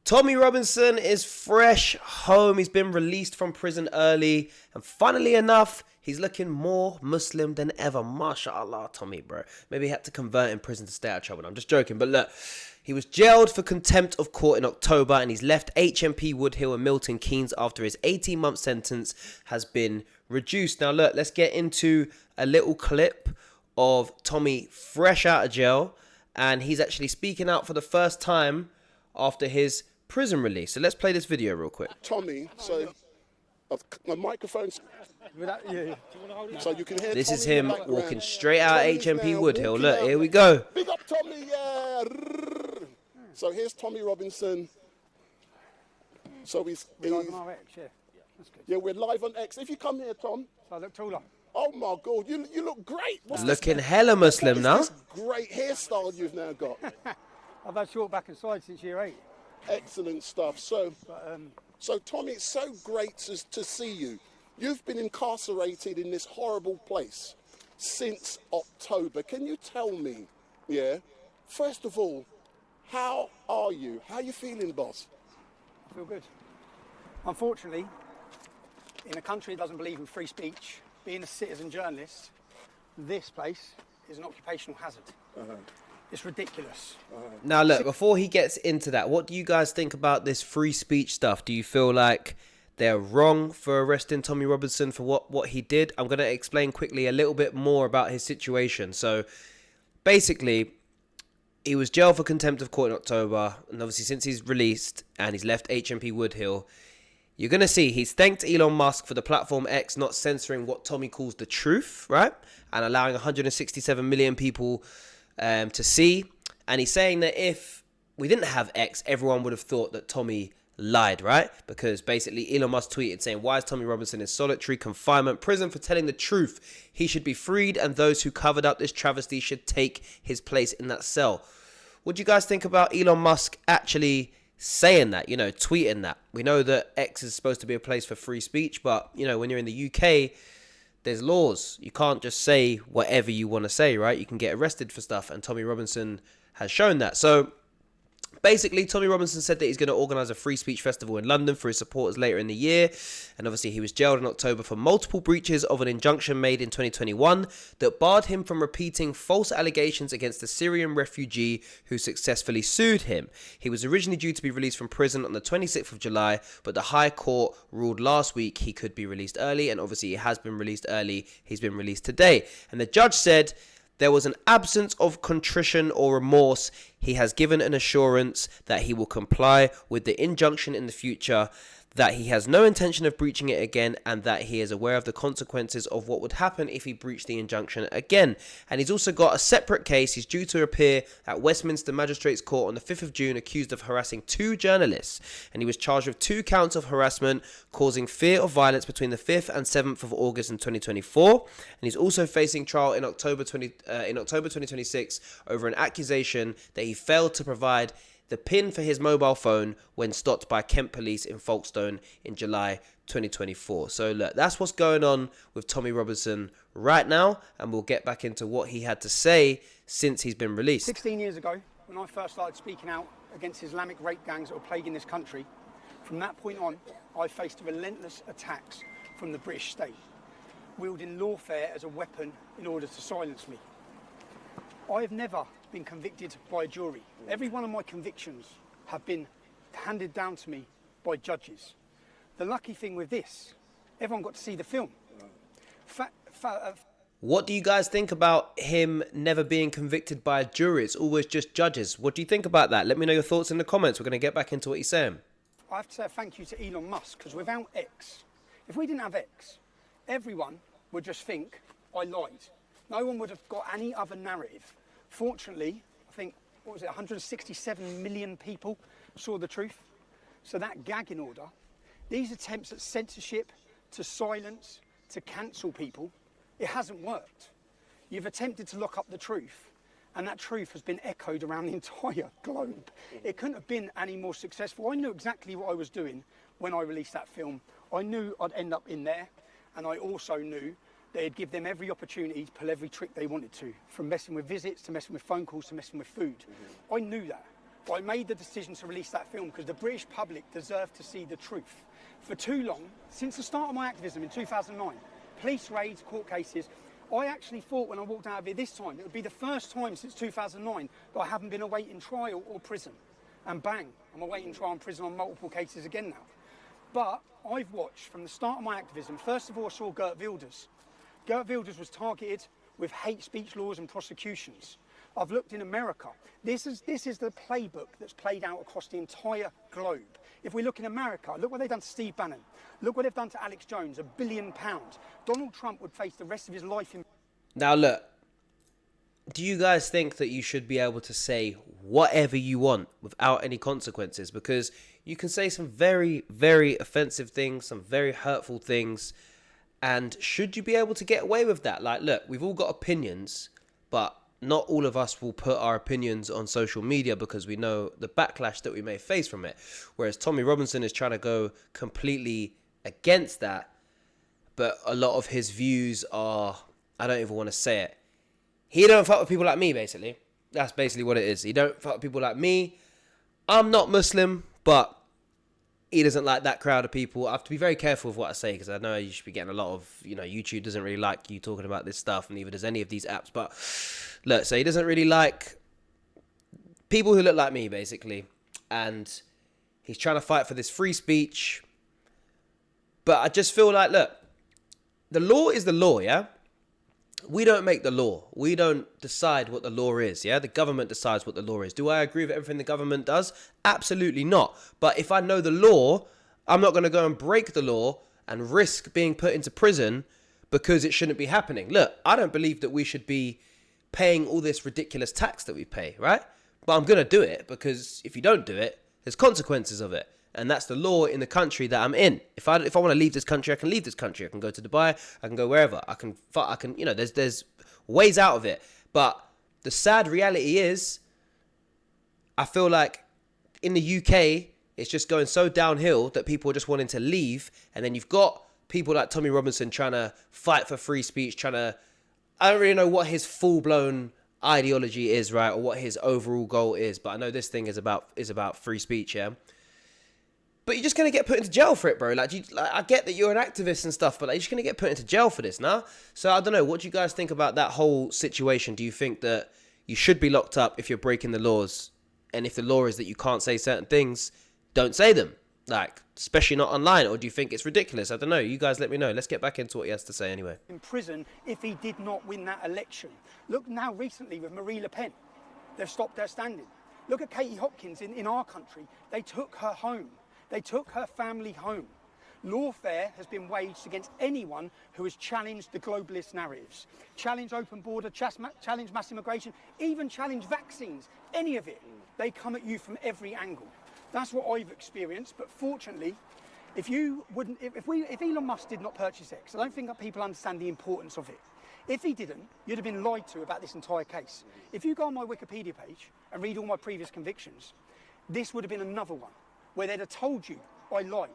Tommy Robinson is fresh home. He's been released from prison early. And funnily enough, he's looking more Muslim than ever. MashaAllah, Tommy, bro. Maybe he had to convert in prison to stay out of trouble. I'm just joking. But look, he was jailed for contempt of court in October. And he's left HMP Woodhill in Milton Keynes after his 18-month sentence has been reduced. Now, look, let's get into a little clip of Tommy fresh out of jail. And he's actually speaking out for the first time after his prison release. So let's play this video real quick. Tommy, so my microphone's so you can hear. This Tommy is him walking straight out Tommy's HMP now Woodhill. walking Look, out. here we go. Big up Tommy, yeah. So here's Tommy Robinson. So he's Live on RX, yeah. That's good. yeah, we're live on X. If you come here, Tom. So I look taller. Oh my God, you look great. What's Looking hella Muslim now. this great hairstyle you've now got? I've had short back and side since year 8. Excellent stuff. So, But, so Tommy, it's so great to see you. You've been incarcerated in this horrible place since October. Can you tell me, yeah, first of all, how are you? How are you feeling, boss? I feel good. Unfortunately, in a country that doesn't believe in free speech, being a citizen journalist, this place is an occupational hazard. It's ridiculous. Now, look, before he gets into that, what do you guys think about this free speech stuff? Do you feel like they're wrong for arresting Tommy Robinson for what he did? I'm going to explain quickly a little bit more about his situation. So, basically, he was jailed for contempt of court in October. And obviously, since he's released and he's left HMP Woodhill, you're going to see he's thanked Elon Musk for the platform X not censoring what Tommy calls the truth, right? And allowing 167 million people to see. And he's saying that if we didn't have X, everyone would have thought that Tommy lied, right? Because basically Elon Musk tweeted saying, why is Tommy Robinson in solitary confinement prison for telling the truth? He should be freed, and those who covered up this travesty should take his place in that cell. What do you guys think about Elon Musk actually saying that, tweeting that? We know that X is supposed to be a place for free speech, but, when you're in the UK, there's laws. You can't just say whatever you want to say, right? You can get arrested for stuff, and Tommy Robinson has shown that. So basically, Tommy Robinson said that he's going to organise a free speech festival in London for his supporters later in the year. And obviously, he was jailed in October for multiple breaches of an injunction made in 2021 that barred him from repeating false allegations against a Syrian refugee who successfully sued him. He was originally due to be released from prison on the 26th of July, but the High Court ruled last week he could be released early. And obviously, he has been released early. He's been released today. And the judge said there was an absence of contrition or remorse. He has given an assurance that he will comply with the injunction in the future, that he has no intention of breaching it again, and that he is aware of the consequences of what would happen if he breached the injunction again. And he's also got a separate case. He's due to appear at Westminster Magistrates Court on the 5th of June, accused of harassing 2 journalists. And he was charged with 2 counts of harassment, causing fear of violence between the 5th and 7th of August in 2024. And he's also facing trial in October 2026 over an accusation that he failed to provide the PIN for his mobile phone when stopped by Kent Police in Folkestone in July 2024. So look, that's what's going on with Tommy Robinson right now, and we'll get back into what he had to say since he's been released. 16 years ago, when I first started speaking out against Islamic rape gangs that were plaguing this country, from that point on, I faced relentless attacks from the British state, wielding lawfare as a weapon in order to silence me. I have never been convicted by a jury. Every one of my convictions have been handed down to me by judges. The lucky thing with this, everyone got to see the film. What do you guys think about him never being convicted by a jury? It's always just judges. What do you think about that? Let me know your thoughts in the comments. We're going to get back into what he's saying. I have to say a thank you to Elon Musk, because without X, if we didn't have X, everyone would just think I lied. No one would have got any other narrative. Fortunately, I think, 167 million people saw the truth. So that gagging order, these attempts at censorship, to silence, to cancel people, it hasn't worked. You've attempted to lock up the truth, and that truth has been echoed around the entire globe. It couldn't have been any more successful. I knew exactly what I was doing when I released that film. I knew I'd end up in there, and I also knew they'd give them every opportunity to pull every trick they wanted to, from messing with visits, to messing with phone calls, to messing with food. I knew that. But I made the decision to release that film because the British public deserve to see the truth. For too long, since the start of my activism in 2009, police raids, court cases, I actually thought when I walked out of here this time, it would be the first time since 2009 that I haven't been awaiting trial or prison. And bang, I'm awaiting trial and prison on multiple cases again now. But I've watched from the start of my activism, first of all I saw Geert Wilders. Geert Wilders was targeted with hate speech laws and prosecutions. I've looked in America. This is the playbook that's played out across the entire globe. If we look in America, look what they've done to Steve Bannon. Look what they've done to Alex Jones, £1 billion. Donald Trump would face the rest of his life in... Now look, do you guys think that you should be able to say whatever you want without any consequences? Because you can say some very, very offensive things, some very hurtful things. And should you be able to get away with that? Like, look, we've all got opinions, but not all of us will put our opinions on social media because we know the backlash that we may face from it. Whereas Tommy Robinson is trying to go completely against that. But a lot of his views are, I don't even want to say it. He don't fuck with people like me, basically. That's basically what it is. He don't fuck with people like me. I'm not Muslim, but he doesn't like that crowd of people. I have to be very careful with what I say because I know you should be getting a lot of, YouTube doesn't really like you talking about this stuff, and neither does any of these apps. But look, so he doesn't really like people who look like me, basically. And he's trying to fight for this free speech. But I just feel like, look, the law is the law, yeah? We don't make the law. We don't decide what the law is, yeah? The government decides what the law is. Do I agree with everything the government does? Absolutely not. But if I know the law, I'm not going to go and break the law and risk being put into prison because it shouldn't be happening. Look, I don't believe that we should be paying all this ridiculous tax that we pay, right? But I'm going to do it because if you don't do it, there's consequences of it. And that's the law in the country that I'm in. If I want to leave this country, I can leave this country. I can go to Dubai. I can go wherever. I can, there's ways out of it. But the sad reality is, I feel like in the UK, it's just going so downhill that people are just wanting to leave. And then you've got people like Tommy Robinson trying to fight for free speech, I don't really know what his full-blown ideology is, right? Or what his overall goal is. But I know this thing is about free speech, yeah? But you're just going to get put into jail for it, bro. I get that you're an activist and stuff, but you're just going to get put into jail for this, nah? So I don't know. What do you guys think about that whole situation? Do you think that you should be locked up if you're breaking the laws? And if the law is that you can't say certain things, don't say them. Especially not online. Or do you think it's ridiculous? I don't know. You guys let me know. Let's get back into what he has to say anyway. In prison if he did not win that election. Look now recently with Marie Le Pen. They've stopped her standing. Look at Katie Hopkins in our country. They took her home. They took her family home. Lawfare has been waged against anyone who has challenged the globalist narratives, challenged open border, challenged mass immigration, even challenged vaccines, any of it. They come at you from every angle. That's what I've experienced, but fortunately, if Elon Musk did not purchase X, I don't think that people understand the importance of it. If he didn't, you'd have been lied to about this entire case. If you go on my Wikipedia page and read all my previous convictions, this would have been another one where they'd have told you I lied.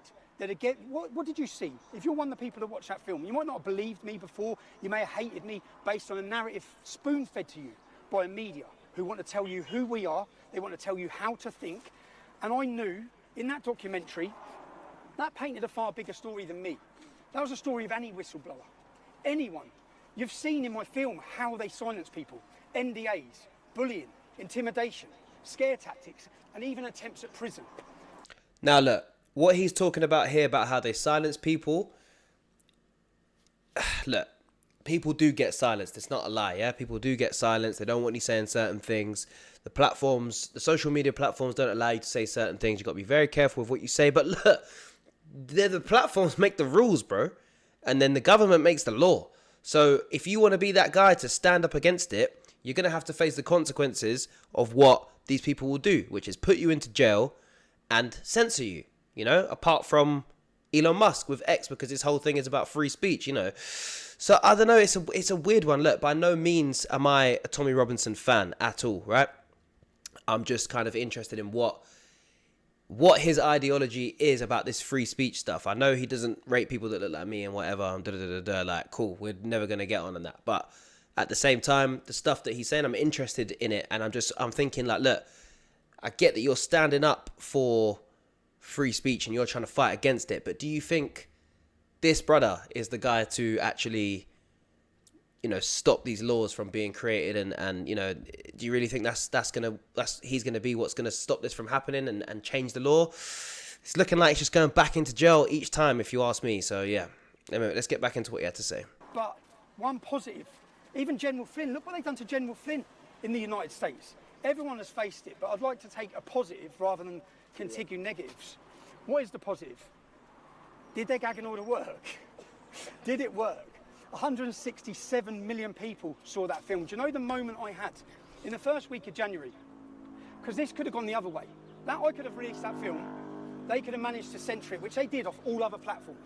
What did you see? If you're one of the people that watched that film, you might not have believed me before, you may have hated me based on a narrative spoon-fed to you by a media who want to tell you who we are, they want to tell you how to think, and I knew in that documentary, that painted a far bigger story than me. That was a story of any whistleblower, anyone. You've seen in my film how they silence people, NDAs, bullying, intimidation, scare tactics, and even attempts at prison. Now look, what he's talking about here about how they silence people, look, people do get silenced. It's not a lie, yeah? People do get silenced. They don't want you saying certain things. The social media platforms don't allow you to say certain things. You've got to be very careful with what you say. But look, the platforms make the rules, bro. And then the government makes the law. So if you want to be that guy to stand up against it, you're going to have to face the consequences of what these people will do, which is put you into jail and censor you, apart from Elon Musk with X, because his whole thing is about free speech, So I don't know, it's a weird one. Look, by no means am I a Tommy Robinson fan at all, right? I'm just kind of interested in what his ideology is about this free speech stuff. I know he doesn't rate people that look like me and whatever, cool, we're never going to get on that. But at the same time, the stuff that he's saying, I'm interested in it, and I'm thinking look, I get that you're standing up for free speech and you're trying to fight against it, but do you think this brother is the guy to actually, stop these laws from being created? And do you really think he's gonna be what's gonna stop this from happening and change the law? It's looking like he's just going back into jail each time, if you ask me. So yeah, anyway, let's get back into what you had to say. But one positive, even General Flynn, look what they've done to General Flynn in the United States. Everyone has faced it, but I'd like to take a positive rather than continue negatives. What is the positive? Did their gag and order work? Did it work? 167 million people saw that film. Do you know the moment I had in the first week of January? Because this could have gone the other way. That I could have released that film, they could have managed to censor it, which they did off all other platforms.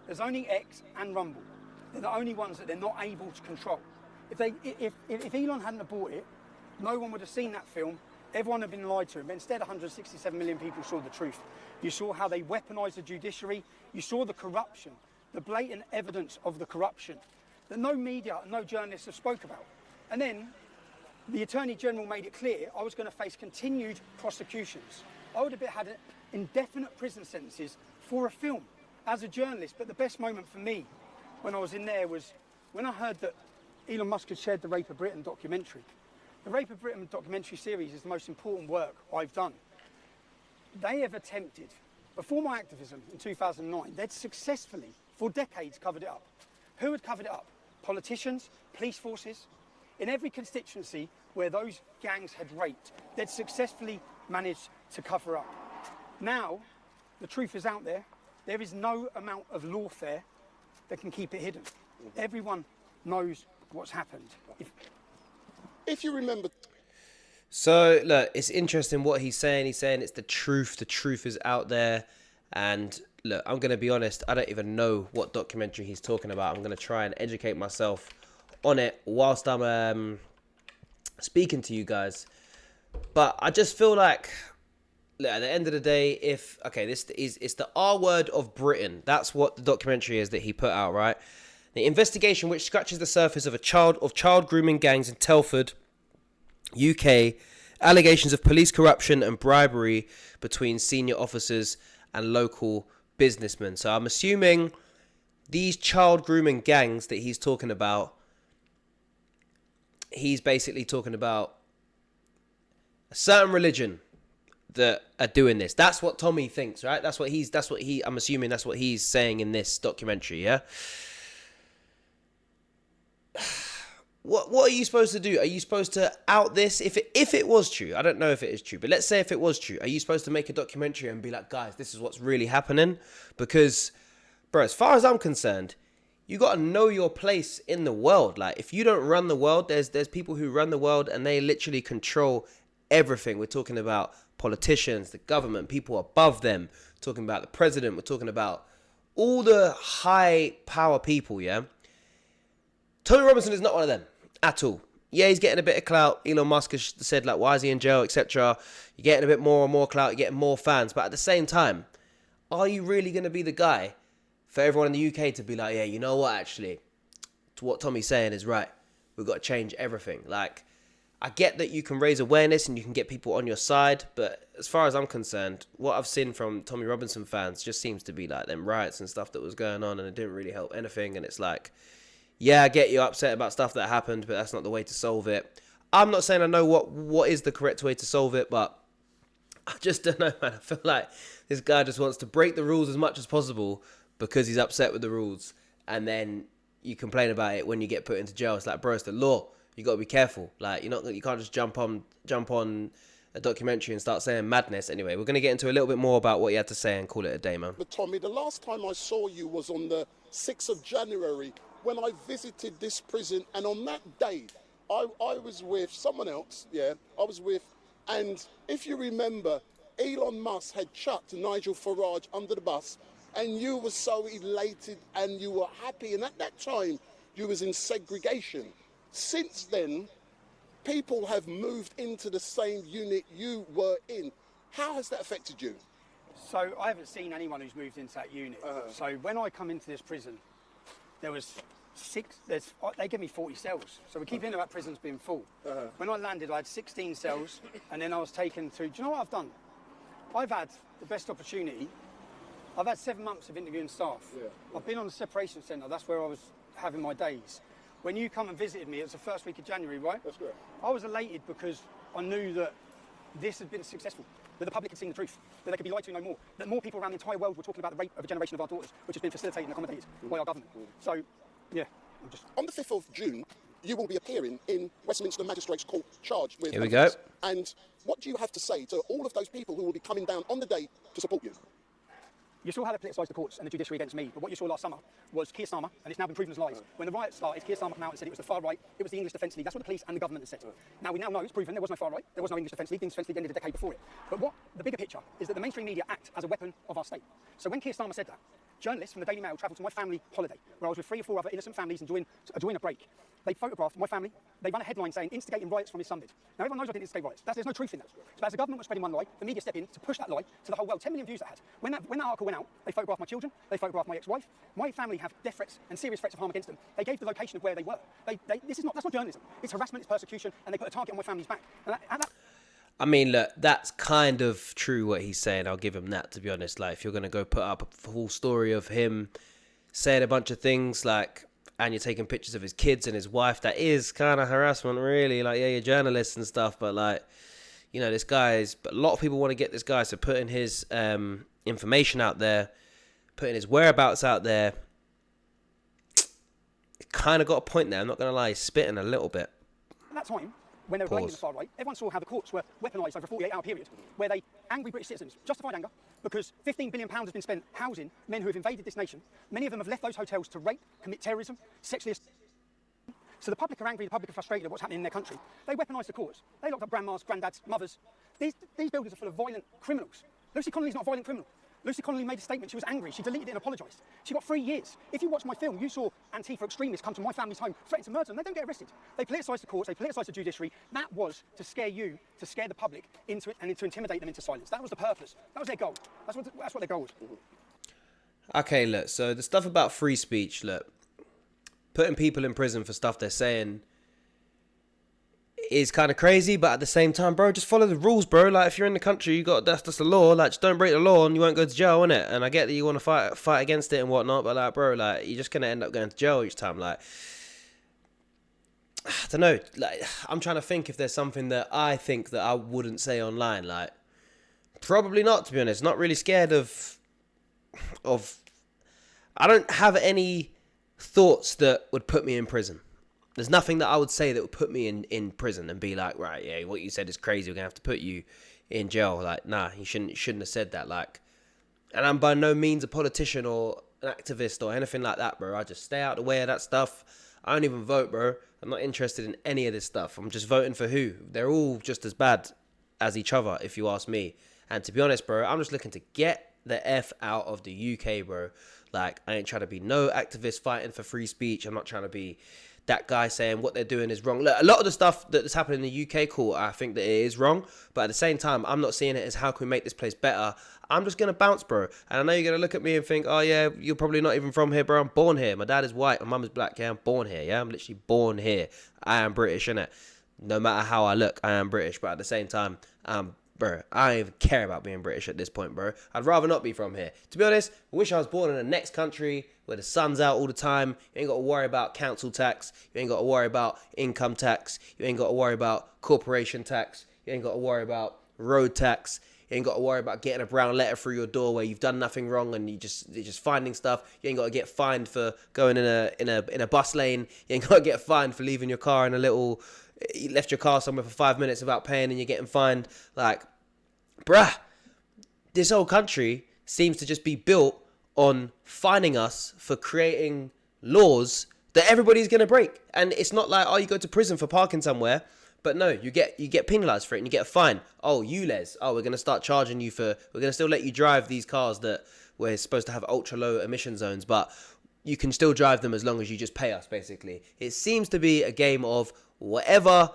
There's only X and Rumble. They're the only ones that they're not able to control. If Elon hadn't have bought it, no one would have seen that film. Everyone had been lied to. But instead, 167 million people saw the truth. You saw how they weaponised the judiciary. You saw the corruption, the blatant evidence of the corruption that no media and no journalists have spoke about. And then the Attorney General made it clear I was going to face continued prosecutions. I would have had indefinite prison sentences for a film as a journalist. But the best moment for me when I was in there was when I heard that Elon Musk had shared the Rape of Britain documentary. The Rape of Britain documentary series is the most important work I've done. They have attempted, before my activism in 2009, they'd successfully, for decades, covered it up. Who had covered it up? Politicians, police forces. In every constituency where those gangs had raped, they'd successfully managed to cover up. Now, the truth is out there. There is no amount of lawfare that can keep it hidden. Everyone knows what's happened. If you remember... So, look, it's interesting what he's saying. He's saying it's the truth. The truth is out there. And, look, I'm going to be honest. I don't even know what documentary he's talking about. I'm going to try and educate myself on it whilst I'm speaking to you guys. But I just feel like, look, at the end of the day, it's the R word of Britain. That's what the documentary is that he put out, right? The investigation which scratches the surface of child grooming gangs in Telford, UK, allegations of police corruption and bribery between senior officers and local businessmen. So I'm assuming these child grooming gangs that he's talking about, he's basically talking about a certain religion that are doing this. That's what Tommy thinks, right? I'm assuming that's what he's saying in this documentary, yeah? What are you supposed to do? Are you supposed to out this? If it was true, I don't know if it is true, but let's say if it was true, are you supposed to make a documentary and be like, guys, this is what's really happening? Because, bro, as far as I'm concerned, you got to know your place in the world. Like, if you don't run the world, there's people who run the world and they literally control everything. We're talking about politicians, the government, people above them. We're talking about the president. We're talking about all the high power people, yeah? Tony Robinson is not one of them at all. Yeah, he's getting a bit of clout. Elon Musk has said, like, why is he in jail, etc. You're getting a bit more and more clout. You're getting more fans. But at the same time, are you really going to be the guy for everyone in the UK to be like, yeah, you know what, actually, what Tommy's saying is right. We've got to change everything. Like, I get that you can raise awareness and you can get people on your side. But as far as I'm concerned, what I've seen from Tommy Robinson fans just seems to be like them riots and stuff that was going on. And it didn't really help anything. And it's like, yeah, I get you upset about stuff that happened, but that's not the way to solve it. I'm not saying I know what is the correct way to solve it, but I just don't know, man. I feel like this guy just wants to break the rules as much as possible because he's upset with the rules. And then you complain about it when you get put into jail. It's like, bro, it's the law. You got to be careful. Like, you can't just jump on a documentary and start saying madness. Anyway, we're going to get into a little bit more about what you had to say and call it a day, man. But Tommy, the last time I saw you was on the 6th of January when I visited this prison, and on that day, I was with someone else, and if you remember, Elon Musk had chucked Nigel Farage under the bus, and you were so elated and you were happy, and at that time, you was in segregation. Since then, people have moved into the same unit you were in. How has that affected you? So I haven't seen anyone who's moved into that unit. So when I come into this prison, there was they give me 40 cells, so we keep hearing about prisons being full. When I landed, I had 16 cells, and then I was taken to. Do you know what I've done? I've had the best opportunity. I've had 7 months of interviewing staff. Yeah. I've been on the separation centre. That's where I was having my days. When you come and visited me, it was the first week of January, right? That's correct. I was elated because I knew that this had been successful, that the public had seen the truth, that they could be lied to no more, that more people around the entire world were talking about the rape of a generation of our daughters, which has been facilitated and accommodated by our government. So, yeah, I'm just... On the 5th of June, you will be appearing in Westminster Magistrates Court charged with... Here we go. And what do you have to say to all of those people who will be coming down on the day to support you? You saw how they politicised the courts and the judiciary against me, but what you saw last summer was Keir Starmer, and it's now been proven as lies. When the riot started, Keir Starmer came out and said it was the far right, it was the English Defence League. That's what the police and the government has said. Now we now know it's proven there was no far right, there was no English Defence League. The English Defence League ended a decade before it. But what the bigger picture is that the mainstream media act as a weapon of our state. So when Keir Starmer said that, journalists from the Daily Mail travelled to my family holiday, where I was with 3 or 4 other innocent families enjoying a break. They photographed my family. They ran a headline saying, instigating riots from his sunbed. Now, everyone knows I didn't instigate riots. There's no truth in that. So as the government was spreading one lie, the media stepped in to push that lie to the whole world. 10 million views that had. When that article went out, they photographed my children. They photographed my ex-wife. My family have death threats and serious threats of harm against them. They gave the location of where they were. That's not journalism. It's harassment, it's persecution, and they put a target on my family's back. I mean, look, that's kind of true what he's saying. I'll give him that, to be honest. Like, if you're going to go put up a full story of him saying a bunch of things, like, and you're taking pictures of his kids and his wife, that is kind of harassment, really. Like, yeah, you're journalists and stuff, but, like, you know, but a lot of people want to get this guy, so putting his information out there, putting his whereabouts out there, it kind of got a point there. I'm not going to lie, he's spitting a little bit. At that time, when they were blaming the far right, everyone saw how the courts were weaponised over a 48-hour period, where angry British citizens, justified anger, because £15 billion has been spent housing men who have invaded this nation. Many of them have left those hotels to rape, commit terrorism, sexually assault. So the public are angry, the public are frustrated at what's happening in their country. They weaponise the courts. They locked up grandmas, granddads, mothers. These buildings are full of violent criminals. Lucy Connolly's not a violent criminal. Lucy Connolly made a statement. She was angry. She deleted it and apologised. She got 3 years. If you watch my film, you saw Antifa extremists come to my family's home, threaten to murder them. They don't get arrested. They politicise the courts. They politicise the judiciary. That was to scare you, to scare the public into it, and to intimidate them into silence. That was the purpose. That was their goal. That's what their goal was. Okay, look. So the stuff about free speech, look, putting people in prison for stuff they're saying is kind of crazy, but at the same time, bro, just follow the rules, bro. Like, if you're in the country, that's the law. Like, just don't break the law and you won't go to jail, innit? And I get that you want to fight against it and whatnot, but like, bro, like, you're just gonna end up going to jail each time. Like, I don't know. Like, I'm trying to think if there's something that I think that I wouldn't say online. Like, probably not, to be honest. Not really scared of. I don't have any thoughts that would put me in prison. There's nothing that I would say that would put me in prison and be like, right, yeah, what you said is crazy. We're going to have to put you in jail. Like, nah, you shouldn't have said that. Like, and I'm by no means a politician or an activist or anything like that, bro. I just stay out of the way of that stuff. I don't even vote, bro. I'm not interested in any of this stuff. I'm just voting for who? They're all just as bad as each other, if you ask me. And to be honest, bro, I'm just looking to get the F out of the UK, bro. Like, I ain't trying to be no activist fighting for free speech. I'm not trying to be that guy saying what they're doing is wrong. Look, a lot of the stuff that's happening in the UK court, I think that it is wrong. But at the same time, I'm not seeing it as how can we make this place better. I'm just going to bounce, bro. And I know you're going to look at me and think, oh, yeah, you're probably not even from here, bro. I'm born here. My dad is white. My mum is black. Yeah, I'm born here. Yeah, I'm literally born here. I am British, innit? No matter how I look, I am British. But at the same time, bro, I don't even care about being British at this point, bro. I'd rather not be from here. To be honest, I wish I was born in the next country where the sun's out all the time. You ain't got to worry about council tax. You ain't got to worry about income tax. You ain't got to worry about corporation tax. You ain't got to worry about road tax. You ain't got to worry about getting a brown letter through your door where you've done nothing wrong and you're just finding stuff. You ain't got to get fined for going in a bus lane. You ain't got to get fined for leaving your car in a little... You left your car somewhere for 5 minutes without paying and you're getting fined. Like, bruh, this whole country seems to just be built on fining us for creating laws that everybody's going to break. And it's not like, oh, you go to prison for parking somewhere. But no, you get penalised for it and you get a fine. Oh, you Les. Oh, we're going to start charging you we're going to still let you drive these cars that we're supposed to have ultra low emission zones. But you can still drive them as long as you just pay us, basically. It seems to be a game of whatever.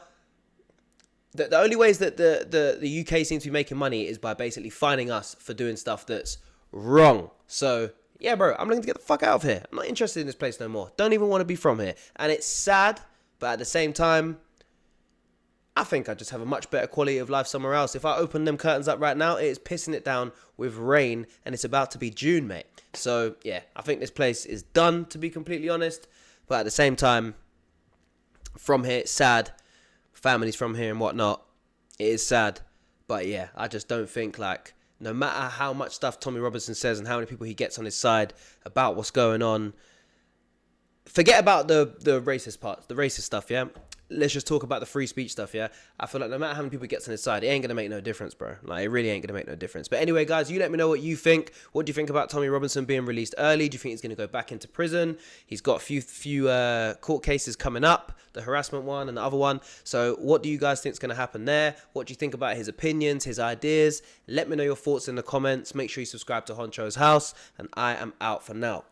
The only ways that the UK seems to be making money is by basically fining us for doing stuff that's wrong. So, yeah, bro, I'm looking to get the fuck out of here. I'm not interested in this place no more. Don't even want to be from here. And it's sad, but at the same time, I think I just have a much better quality of life somewhere else. If I open them curtains up right now, it is pissing it down with rain, and it's about to be June, mate. So, yeah, I think this place is done, to be completely honest. But at the same time, from here, it's sad. Families from here and whatnot. It is sad. But, yeah, I just don't think, like, no matter how much stuff Tommy Robinson says and how many people he gets on his side about what's going on, forget about the racist parts, the racist stuff, yeah? Let's just talk about the free speech stuff, yeah? I feel like no matter how many people gets on his side, it ain't going to make no difference, bro. Like, it really ain't going to make no difference. But anyway, guys, you let me know what you think. What do you think about Tommy Robinson being released early? Do you think he's going to go back into prison? He's got a few court cases coming up, the harassment one and the other one. So what do you guys think is going to happen there? What do you think about his opinions, his ideas? Let me know your thoughts in the comments. Make sure you subscribe to Honcho's House. And I am out for now.